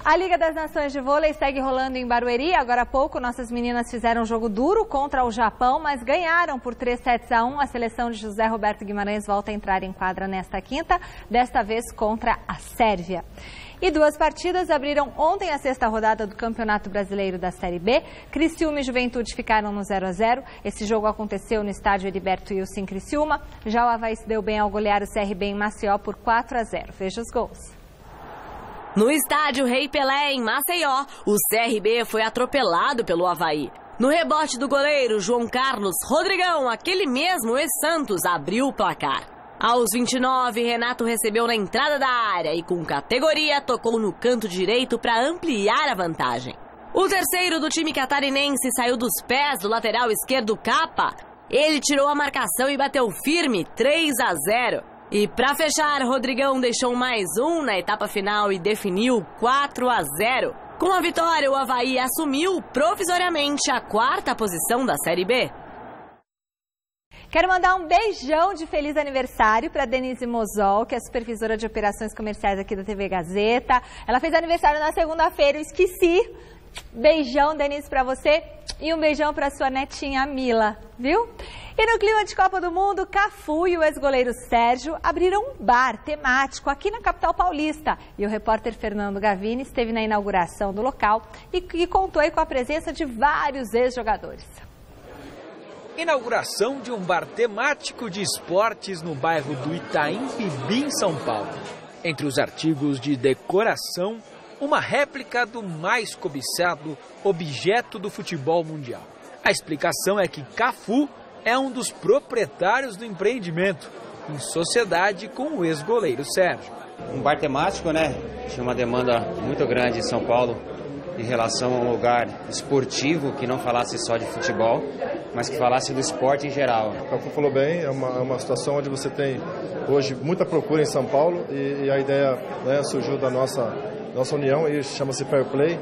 [SPEAKER 2] A Liga das Nações de Vôlei segue rolando em Barueri. Agora há pouco, nossas meninas fizeram um jogo duro contra o Japão, mas ganharam por 3-1. A seleção de José Roberto Guimarães volta a entrar em quadra nesta quinta, desta vez contra a Sérvia. E 2 partidas abriram ontem a 6ª rodada do Campeonato Brasileiro da Série B. Criciúma e Juventude ficaram no 0-0. Esse jogo aconteceu no estádio Heriberto Wilson em Criciúma. Já o Avaí se deu bem ao golear o CRB em Maceió por 4-0. Veja os gols.
[SPEAKER 14] No estádio Rei Pelé, em Maceió, o CRB foi atropelado pelo Avaí. No rebote do goleiro João Carlos Rodrigão, aquele mesmo ex-Santos abriu o placar. Aos 29, Renato recebeu na entrada da área e com categoria tocou no canto direito para ampliar a vantagem. O terceiro do time catarinense saiu dos pés do lateral esquerdo Capa. Ele tirou a marcação e bateu firme, 3-0. E para fechar, Rodrigão deixou mais um na etapa final e definiu 4-0. Com a vitória, o Avaí assumiu provisoriamente a 4ª posição da Série B.
[SPEAKER 2] Quero mandar um beijão de feliz aniversário para Denise Mozol, que é supervisora de operações comerciais aqui da TV Gazeta. Ela fez aniversário na segunda-feira, eu esqueci. Beijão, Denise, para você e um beijão para sua netinha Mila, viu? E no clima de Copa do Mundo, Cafu e o ex-goleiro Sérgio abriram um bar temático aqui na capital paulista. E o repórter Fernando Gavini esteve na inauguração do local e contou aí com a presença de vários ex-jogadores.
[SPEAKER 3] Inauguração de um bar temático de esportes no bairro do Itaim Bibi, em São Paulo. Entre os artigos de decoração, uma réplica do mais cobiçado objeto do futebol mundial. A explicação é que Cafu é um dos proprietários do empreendimento, em sociedade com o ex-goleiro Sérgio.
[SPEAKER 15] Um bar temático, né? Tinha uma demanda muito grande em São Paulo em relação a um lugar esportivo que não falasse só de futebol, mas que falasse do esporte em geral.
[SPEAKER 16] O Cafu falou bem, é uma situação onde você tem hoje muita procura em São Paulo e a ideia, né, surgiu da nossa união e chama-se Fair Play.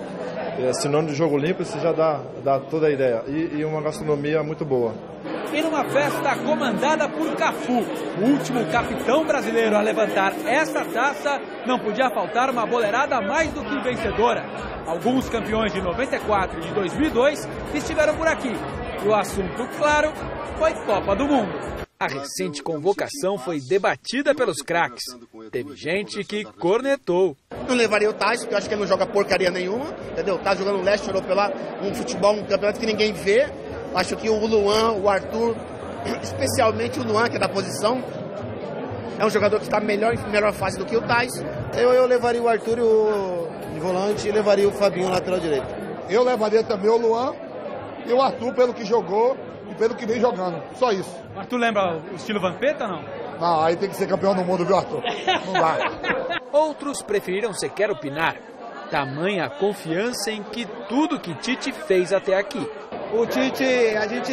[SPEAKER 16] Sinônimo de jogo limpo, isso já dá toda a ideia. E uma gastronomia muito boa.
[SPEAKER 3] E numa festa comandada por Cafu, o último capitão brasileiro a levantar essa taça, não podia faltar uma boleirada mais do que vencedora. Alguns campeões de 94 e de 2002 estiveram por aqui. E o assunto, claro, foi Copa do Mundo. A recente convocação foi debatida pelos craques. Teve gente que cornetou.
[SPEAKER 17] Não levaria o Tyson, porque eu acho que ele não joga porcaria nenhuma, entendeu? Tá jogando no leste europeu lá, um futebol, um campeonato que ninguém vê. Acho que o Luan, o Arthur, especialmente o Luan, que é da posição, é um jogador que está em melhor fase do que o Tyson.
[SPEAKER 18] Eu levaria o Arthur de volante e levaria o Fabinho lateral direito.
[SPEAKER 19] Eu levaria também o Luan e o Arthur pelo que jogou e pelo que vem jogando. Só isso.
[SPEAKER 3] O Arthur lembra o estilo Vampeta ou não?
[SPEAKER 19] Não, aí tem que ser campeão do mundo, viu, Arthur? Não dá.
[SPEAKER 3] Outros preferiram sequer opinar. Tamanha a confiança em que tudo que Tite fez até aqui.
[SPEAKER 20] O Tite, a gente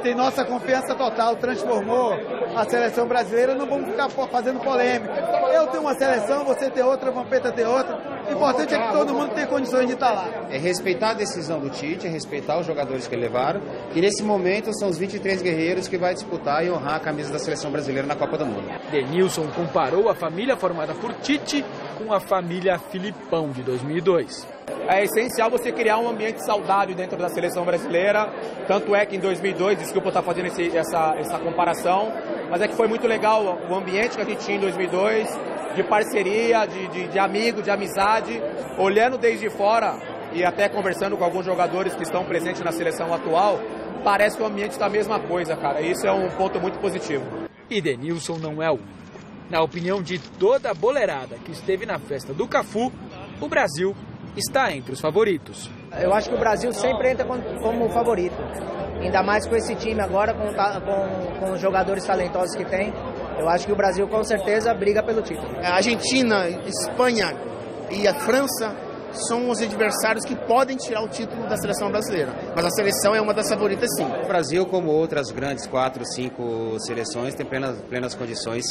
[SPEAKER 20] tem nossa confiança total, transformou a seleção brasileira, não vamos ficar fazendo polêmica. Eu tenho uma seleção, você tem outra, o Vampeta tem outra. O importante é que todo mundo tenha condições de estar lá.
[SPEAKER 15] É respeitar a decisão do Tite, é respeitar os jogadores que levaram. E nesse momento são os 23 guerreiros que vai disputar e honrar a camisa da seleção brasileira na Copa do Mundo.
[SPEAKER 3] Denilson comparou a família formada por Tite com a família Filipão de 2002.
[SPEAKER 21] É essencial você criar um ambiente saudável dentro da seleção brasileira, tanto é que em 2002, desculpa eu estar fazendo essa comparação, mas é que foi muito legal o ambiente que a gente tinha em 2002, de parceria, de amigo, de amizade, olhando desde fora e até conversando com alguns jogadores que estão presentes na seleção atual, parece que o ambiente está a mesma coisa, cara, isso é um ponto muito positivo.
[SPEAKER 3] E Denilson não é o único. Na opinião de toda a boleirada que esteve na festa do Cafu, o Brasil está entre os favoritos.
[SPEAKER 22] Eu acho que o Brasil sempre entra como favorito. Ainda mais com esse time agora, com os jogadores talentosos que tem. Eu acho que o Brasil com certeza briga pelo título.
[SPEAKER 17] A Argentina, Espanha e a França são os adversários que podem tirar o título da seleção brasileira. Mas a seleção é uma das favoritas, sim.
[SPEAKER 15] O Brasil, como outras grandes 4, 5 seleções, tem plenas condições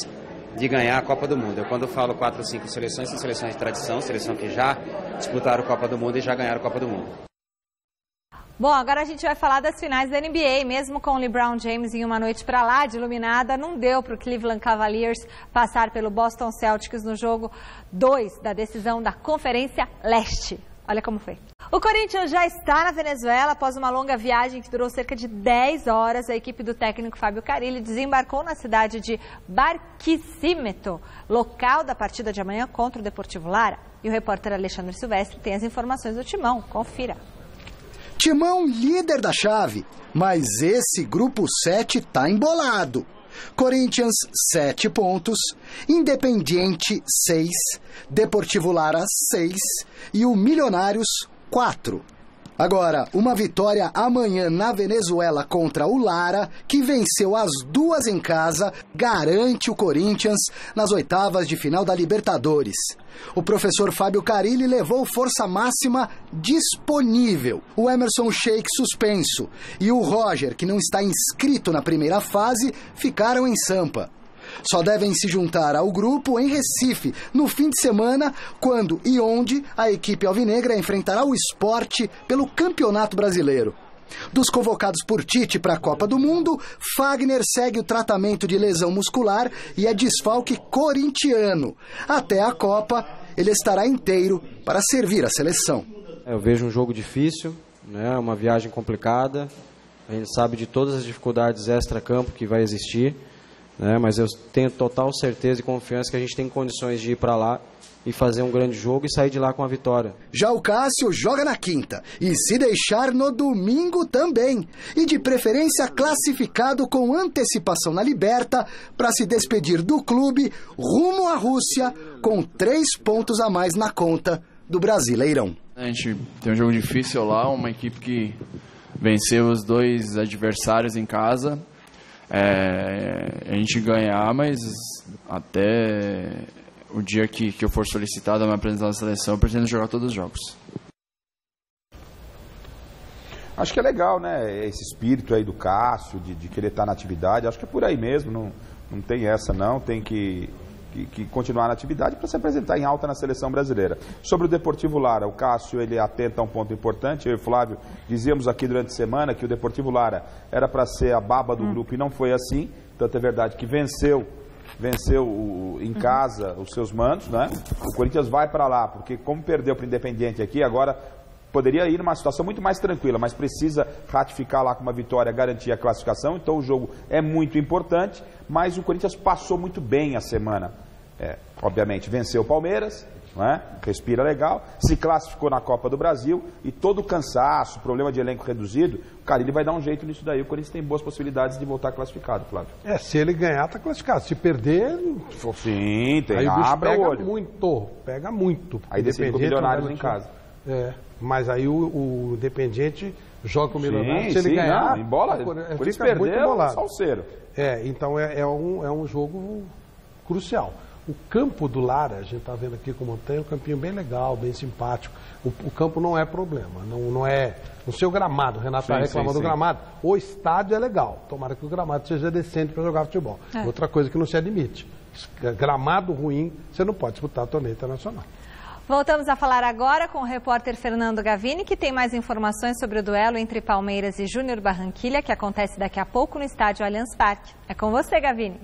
[SPEAKER 15] de ganhar a Copa do Mundo. Eu, quando falo 4 ou 5 seleções, são seleções de tradição, seleção que já disputaram a Copa do Mundo e já ganharam a Copa do Mundo.
[SPEAKER 2] Bom, agora a gente vai falar das finais da NBA. Mesmo com o LeBron James em uma noite pra lá de iluminada, não deu para o Cleveland Cavaliers passar pelo Boston Celtics no jogo 2 da decisão da Conferência Leste. Olha como foi. O Corinthians já está na Venezuela após uma longa viagem que durou cerca de 10 horas. A equipe do técnico Fábio Carille desembarcou na cidade de Barquisimeto, local da partida de amanhã contra o Deportivo Lara. E o repórter Alexandre Silvestre tem as informações do Timão. Confira.
[SPEAKER 1] Timão líder da chave, mas esse grupo 7 tá embolado. Corinthians 7 pontos, Independiente 6, Deportivo Lara 6 e o Milionários 4. Agora, uma vitória amanhã na Venezuela contra o Lara, que venceu as 2 em casa, garante o Corinthians nas oitavas de final da Libertadores. O professor Fábio Carille levou força máxima disponível. O Emerson Sheik suspenso e o Roger, que não está inscrito na primeira fase, ficaram em Sampa. Só devem se juntar ao grupo em Recife, no fim de semana, quando e onde a equipe alvinegra enfrentará o Sport pelo Campeonato Brasileiro. Dos convocados por Tite para a Copa do Mundo, Fagner segue o tratamento de lesão muscular e é desfalque corintiano. Até a Copa, ele estará inteiro para servir a seleção.
[SPEAKER 5] Eu vejo um jogo difícil, né? Uma viagem complicada. A gente sabe de todas as dificuldades extra-campo que vai existir. Mas eu tenho total certeza e confiança que a gente tem condições de ir para lá e fazer um grande jogo e sair de lá com a vitória.
[SPEAKER 1] Já o Cássio joga na quinta e, se deixar, no domingo também. E de preferência classificado com antecipação na Liberta para se despedir do clube rumo à Rússia com 3 pontos a mais na conta do Brasileirão.
[SPEAKER 23] A gente tem um jogo difícil lá, uma equipe que venceu os 2 adversários em casa. A gente ganhar, mas até o dia que eu for solicitado a me apresentar na seleção, eu pretendo jogar todos os jogos.
[SPEAKER 7] Acho que é legal, né? Esse espírito aí do Cássio, de querer estar na atividade. Acho que é por aí mesmo, não tem essa não. Tem que continuar na atividade para se apresentar em alta na seleção brasileira. Sobre o Deportivo Lara, o Cássio ele atenta a um ponto importante. Eu e o Flávio dizíamos aqui durante a semana que o Deportivo Lara era para ser a baba do grupo e não foi assim. Tanto é verdade que venceu em casa os seus manos, né? O Corinthians vai para lá, porque como perdeu para o Independiente aqui, agora poderia ir numa situação muito mais tranquila, mas precisa ratificar lá com uma vitória, garantir a classificação. Então o jogo é muito importante, mas o Corinthians passou muito bem a semana. Obviamente venceu o Palmeiras, não é? Respira legal, se classificou na Copa do Brasil e todo o cansaço, problema de elenco reduzido, o Carille vai dar um jeito nisso daí. O Corinthians tem boas possibilidades de voltar classificado, Flávio.
[SPEAKER 8] Se ele ganhar, está classificado. Se perder,
[SPEAKER 7] sim, tem.
[SPEAKER 8] Aí o bicho
[SPEAKER 7] abre o olho.
[SPEAKER 8] Pega muito.
[SPEAKER 7] Aí decide com o Milionários em casa.
[SPEAKER 8] Mas aí o Independiente joga com o Milionários. Se ele ganhar,
[SPEAKER 7] embola. Por isso perdeu o salseiro.
[SPEAKER 8] Então é um jogo crucial. O campo do Lara, a gente está vendo aqui com montanha, um campinho bem legal, bem simpático. O campo não é problema, não é... No seu gramado, o Renato está reclamando do gramado. O estádio é legal, tomara que o gramado seja decente para jogar futebol. Outra coisa que não se admite, gramado ruim, você não pode disputar a torneio internacional.
[SPEAKER 2] Voltamos a falar agora com o repórter Fernando Gavini, que tem mais informações sobre o duelo entre Palmeiras e Júnior Barranquilla, que acontece daqui a pouco no estádio Allianz Parque. É com você, Gavini.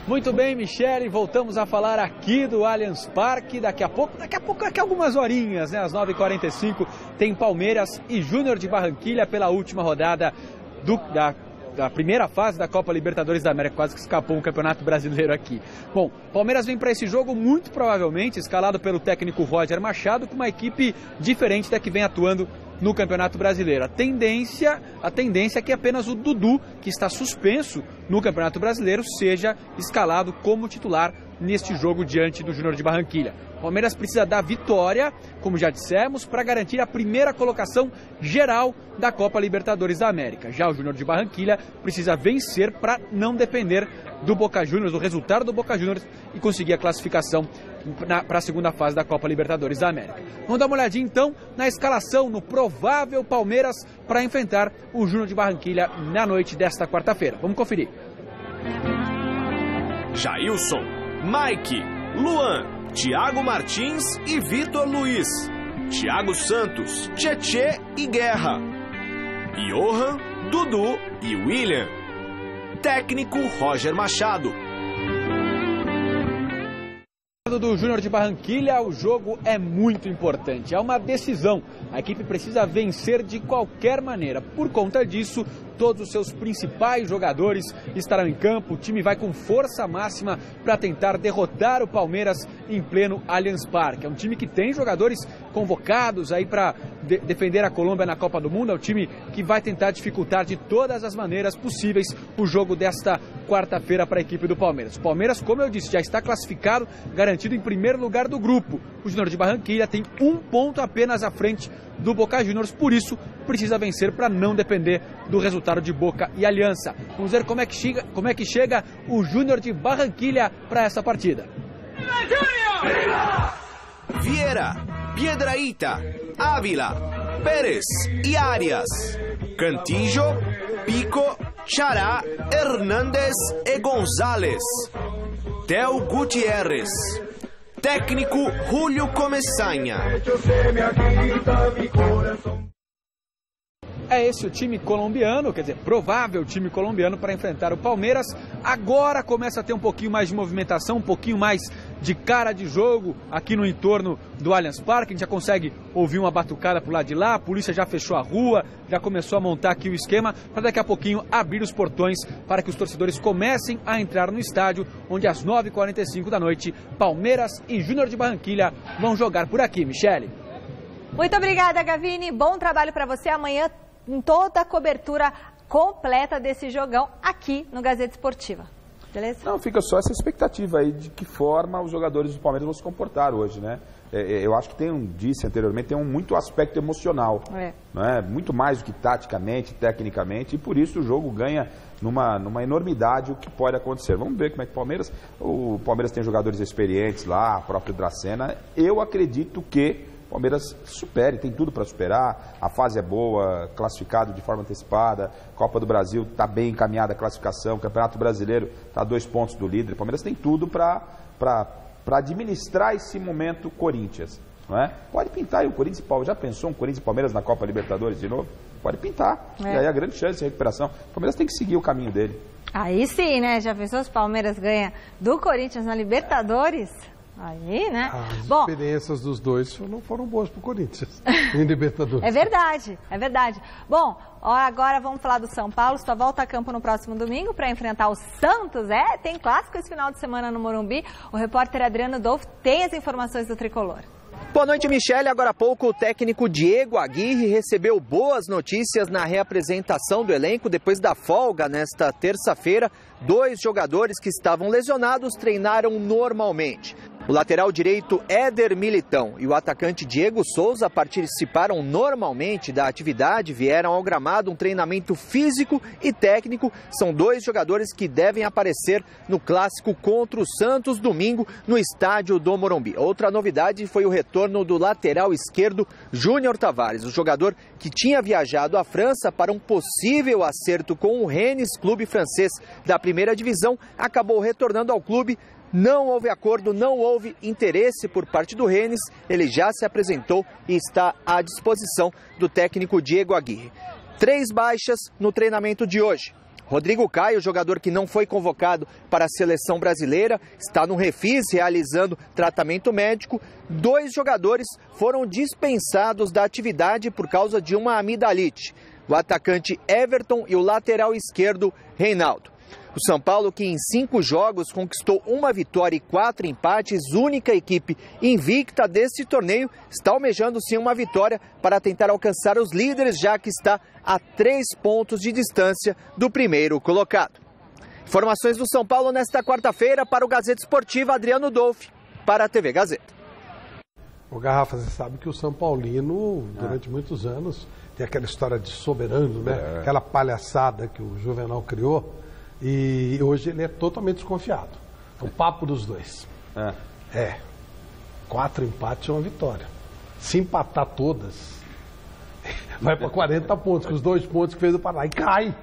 [SPEAKER 3] Muito bem, Michele, voltamos a falar aqui do Allianz Parque. Daqui a pouco, daqui a algumas horinhas, né? Às 9h45, tem Palmeiras e Júnior de Barranquilla pela última rodada da primeira fase da Copa Libertadores da América. Quase que escapou um campeonato brasileiro aqui. Bom, Palmeiras vem para esse jogo muito provavelmente escalado pelo técnico Roger Machado, com uma equipe diferente da que vem atuando no Campeonato Brasileiro. A tendência é que apenas o Dudu, que está suspenso no Campeonato Brasileiro, seja escalado como titular neste jogo diante do Júnior de Barranquilla. O Palmeiras precisa da vitória, como já dissemos, para garantir a primeira colocação geral da Copa Libertadores da América. Já o Júnior de Barranquilla precisa vencer para não depender do Boca Juniors, do resultado do Boca Juniors, e conseguir a classificação para a segunda fase da Copa Libertadores da América. Vamos dar uma olhadinha então na escalação, no provável Palmeiras para enfrentar o Júnior de Barranquilla na noite desta quarta-feira. Vamos conferir.
[SPEAKER 24] Jailson, Mike, Luan, Thiago Martins e Vitor Luiz.
[SPEAKER 4] Thiago Santos, Tietê e Guerra. Johan, Dudu e William. Técnico Roger Machado.
[SPEAKER 3] Do Júnior de Barranquilha, o jogo é muito importante, é uma decisão. A equipe precisa vencer de qualquer maneira. Por conta disso, todos os seus principais jogadores estarão em campo. O time vai com força máxima para tentar derrotar o Palmeiras em pleno Allianz Parque. É um time que tem jogadores convocados aí para defender a Colômbia na Copa do Mundo. É um time que vai tentar dificultar de todas as maneiras possíveis o jogo desta quarta-feira para a equipe do Palmeiras. O Palmeiras, como eu disse, já está classificado, garantido em primeiro lugar do grupo. O Júnior de Barranquilha tem 1 ponto apenas à frente do Boca Juniors, por isso precisa vencer para não depender do resultado de Boca e Aliança. Vamos ver como é que chega o Júnior de Barranquilha para essa partida.
[SPEAKER 4] Vieira, Piedrahita, Ávila, Pérez e Arias. Cantillo, Pico, Xará, Hernández e González. Theo Gutierrez. Técnico Julio Começanha.
[SPEAKER 3] É esse o time colombiano, quer dizer, provável time colombiano para enfrentar o Palmeiras. Agora começa a ter um pouquinho mais de movimentação, um pouquinho mais de cara de jogo aqui no entorno do Allianz Parque. A gente já consegue ouvir uma batucada por lá de lá, a polícia já fechou a rua, já começou a montar aqui o esquema para daqui a pouquinho abrir os portões para que os torcedores comecem a entrar no estádio, onde às 9h45 da noite, Palmeiras e Júnior de Barranquilha vão jogar por aqui. Michele.
[SPEAKER 2] Muito obrigada, Gavini. Bom trabalho para você amanhã. Em toda a cobertura completa desse jogão aqui no Gazeta Esportiva. Beleza?
[SPEAKER 7] Não, fica só essa expectativa aí de que forma os jogadores do Palmeiras vão se comportar hoje, né? Eu acho que disse anteriormente, tem muito aspecto emocional, né? Muito mais do que taticamente, tecnicamente, e por isso o jogo ganha numa enormidade o que pode acontecer. Vamos ver como é que o Palmeiras tem jogadores experientes lá, o próprio Dracena. Eu acredito que o Palmeiras supere, tem tudo para superar, a fase é boa, classificado de forma antecipada, Copa do Brasil está bem encaminhada a classificação, Campeonato Brasileiro está a 2 pontos do líder, o Palmeiras tem tudo para administrar esse momento Corinthians, não é? Pode pintar aí o Corinthians e Palmeiras, já pensou um Corinthians e Palmeiras na Copa Libertadores de novo? Pode pintar, e aí a grande chance de recuperação, o Palmeiras tem que seguir o caminho dele.
[SPEAKER 2] Aí sim, né? Já pensou se o Palmeiras ganha do Corinthians na Libertadores? Aí, né?
[SPEAKER 8] As experiências dos dois não foram boas para o Corinthians em Libertadores.
[SPEAKER 2] É verdade, é verdade. Bom, agora vamos falar do São Paulo. Só volta a campo no próximo domingo para enfrentar o Santos. Tem clássico esse final de semana no Morumbi. O repórter Adriano Dolfo tem as informações do Tricolor.
[SPEAKER 6] Boa noite, Michele. Agora há pouco, o técnico Diego Aguirre recebeu boas notícias na reapresentação do elenco depois da folga nesta terça-feira. 2 jogadores que estavam lesionados treinaram normalmente. O lateral direito Éder Militão e o atacante Diego Souza participaram normalmente da atividade, vieram ao gramado um treinamento físico e técnico. São 2 jogadores que devem aparecer no clássico contra o Santos domingo no estádio do Morumbi. Outra novidade foi o retorno do lateral esquerdo Júnior Tavares, o jogador que tinha viajado à França para um possível acerto com o Rennes, clube francês da primeira divisão, acabou retornando ao clube. Não houve acordo, não houve interesse por parte do Rennes, ele já se apresentou e está à disposição do técnico Diego Aguirre. 3 baixas no treinamento de hoje. Rodrigo Caio, jogador que não foi convocado para a seleção brasileira, está no Refis realizando tratamento médico. 2 jogadores foram dispensados da atividade por causa de uma amidalite. O atacante Everton e o lateral esquerdo Reinaldo. O São Paulo, que em 5 jogos conquistou 1 vitória e 4 empates, única equipe invicta desse torneio, está almejando sim uma vitória para tentar alcançar os líderes, já que está a 3 pontos de distância do primeiro colocado. Informações do São Paulo nesta quarta-feira para o Gazeta Esportiva, Adriano Dolph, para a TV Gazeta.
[SPEAKER 8] O Garrafa, você sabe que o São Paulino, durante muitos anos, tem aquela história de soberano, né? Aquela palhaçada que o Juvenal criou. E hoje ele é totalmente desconfiado. É o papo dos 2. 4 empates e 1 vitória. Se empatar todas, vai para 40 pontos, com os 2 pontos que fez o Paraná, e cai.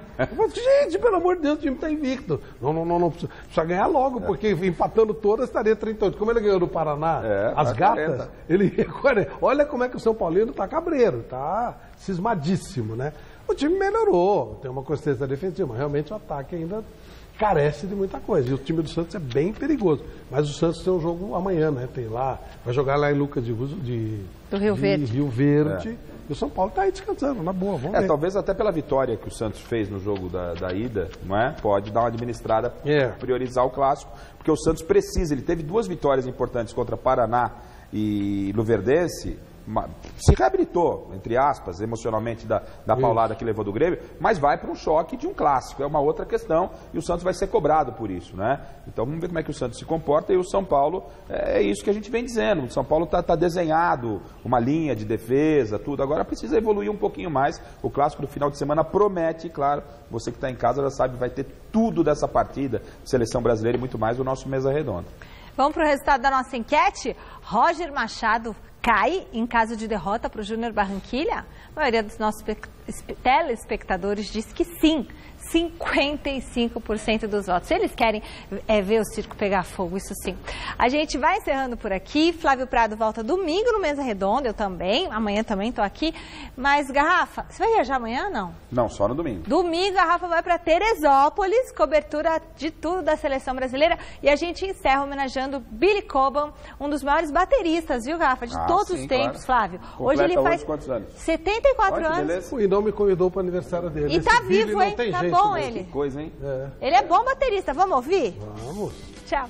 [SPEAKER 8] Gente, pelo amor de Deus, o time está invicto. Não, precisa ganhar logo, porque empatando todas estaria 38. Como ele ganhou no Paraná, as gatas, 40. Ele ia 40. Olha como é que o São Paulino está cabreiro, está cismadíssimo, né? O time melhorou, tem uma consistência defensiva, mas realmente o ataque ainda carece de muita coisa. E o time do Santos é bem perigoso. Mas o Santos tem um jogo amanhã, né? Tem lá, vai jogar lá em Lucas do Rio Verde. E o São Paulo está aí descansando, na boa, vamos ver.
[SPEAKER 7] Talvez até pela vitória que o Santos fez no jogo da ida, não é? Pode dar uma administrada, priorizar o clássico, porque o Santos precisa, ele teve 2 vitórias importantes contra Paraná e Luverdense, se reabilitou, entre aspas, emocionalmente da paulada que levou do Grêmio, mas vai para um choque de um clássico, é uma outra questão, e o Santos vai ser cobrado por isso, né? Então vamos ver como é que o Santos se comporta, e o São Paulo, é isso que a gente vem dizendo, o São Paulo está desenhado, uma linha de defesa, tudo, agora precisa evoluir um pouquinho mais, o clássico do final de semana promete, claro, você que está em casa já sabe, vai ter tudo dessa partida, seleção brasileira e muito mais, o nosso Mesa Redonda.
[SPEAKER 2] Vamos para o resultado da nossa enquete? Roger Machado cai em caso de derrota para o Júnior Barranquilla? A maioria dos nossos telespectadores diz que sim. 55% dos votos. Eles querem ver o circo pegar fogo, isso sim. A gente vai encerrando por aqui. Flávio Prado volta domingo no Mesa Redonda, eu também. Amanhã também estou aqui. Mas, Garrafa, você vai viajar amanhã, não?
[SPEAKER 7] Não, só no domingo.
[SPEAKER 2] Domingo, a Garrafa vai para Teresópolis, cobertura de tudo da seleção brasileira. E a gente encerra homenageando Billy Cobham, um dos maiores bateristas, viu, Garrafa? De todos os tempos, claro. Flávio.
[SPEAKER 7] Completa
[SPEAKER 2] hoje ele faz
[SPEAKER 7] quantos anos?
[SPEAKER 2] 74 anos.
[SPEAKER 8] Beleza. E não me convidou para o aniversário dele.
[SPEAKER 2] E tá vivo, hein? Tá bom ele.
[SPEAKER 7] Que coisa, hein?
[SPEAKER 2] Ele é bom baterista. Vamos ouvir?
[SPEAKER 8] Vamos.
[SPEAKER 2] Tchau.